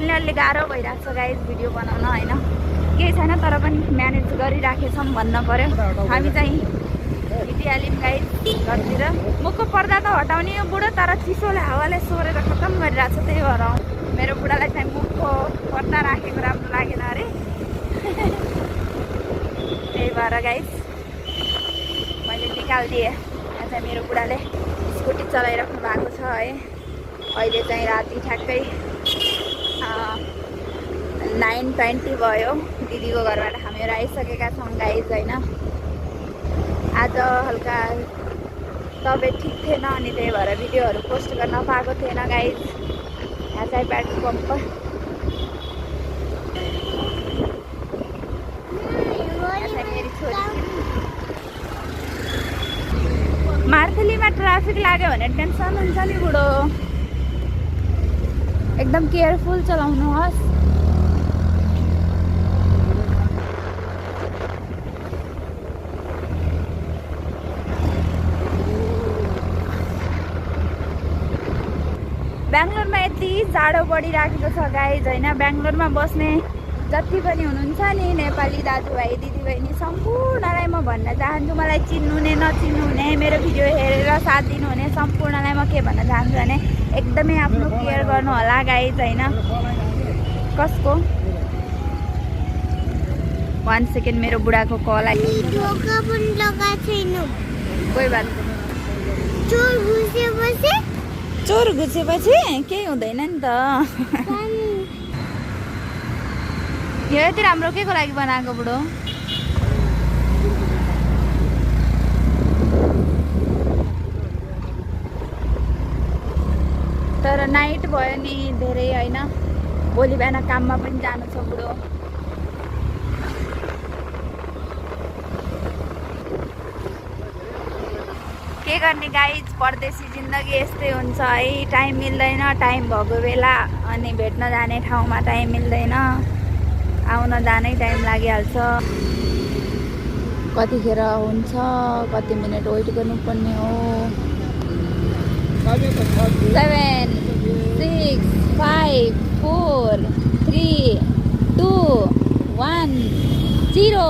कारणले अलि गाह्रो भइरहेको छ गाइज भिडियो बनाउन होइन। केही छैन तर पनि म्यानेज गरिराखेछौँ भन्न पर्यो। हामी चाहिँ हिँडिहाल्यौँ गाइज घरतिर। मुखको पर्दा त हटाउने हो बुढो, तर चिसोले हावाले सोरेर खत्तम गरिरहेको छ। त्यही भएर मेरो बुढालाई चाहिँ मुखको पर्दा राखेको राम्रो लागेन अरे। त्यही भएर गाइज मैले निकालिदिएँ। यहाँ चाहिँ मेरो बुढाले स्कुटी चलाइराख्नु भएको छ है। अहिले चाहिँ राति ठ्याक्कै 9:20 भयो। दिदीको घरबाट हामीहरू आइसकेका छौँ गाइज होइन। आज हल्का तबियत ठिक थिएन अनि त्यही भएर भिडियोहरू पोस्ट गर्न पाएको थिएन गाइज। यहाँ चाहिँ पेट्रोल पम्प मेरी छोरी मार्थलीमा ट्राफिक लाग्यो भने टेन्सन हुन्छ नि बुढो। एकदम केयरफुल चलाउनुहोस्। बेङ्गलोरमा यति जाडो बढिराखेको छ गाइज होइन। बेङ्गलोरमा बस्ने जति पनि हुनुहुन्छ नि नेपाली दाजुभाइ दिदीबहिनी सम्पूर्णलाई म भन्न चाहन्छु, मलाई चिन्नुहुने नचिन्नुहुने मेरो भिडियो हेरेर साथ दिनुहुने सम्पूर्णलाई म के भन्न चाहन्छु भने एकदमै आफ्नो केयर गर्नु होला गाइज होइन। कसको 1 सेकेन्ड मेरो बुढाको कल आयो। कोही बात चोर घुसेपछि केही हुँदैन नि त। यो यति राम्रो के को लागि बनाएको बुढो? तर नाइट भयो नि धेरै होइन। भोलि बिहान काममा पनि जानु छ बुढो। के गर्ने गाइज, परदेशी जिन्दगी यस्तै हुन्छ है। टाइम मिल्दैन, टाइम भएको बेला अनि भेट्न जाने ठाउँमा टाइम मिल्दैन, आउन जानै टाइम लागिहाल्छ। कतिखेर हुन्छ, कति मिनट वेट गर्नुपर्ने हो। 7 6 5 4 3 2 1 0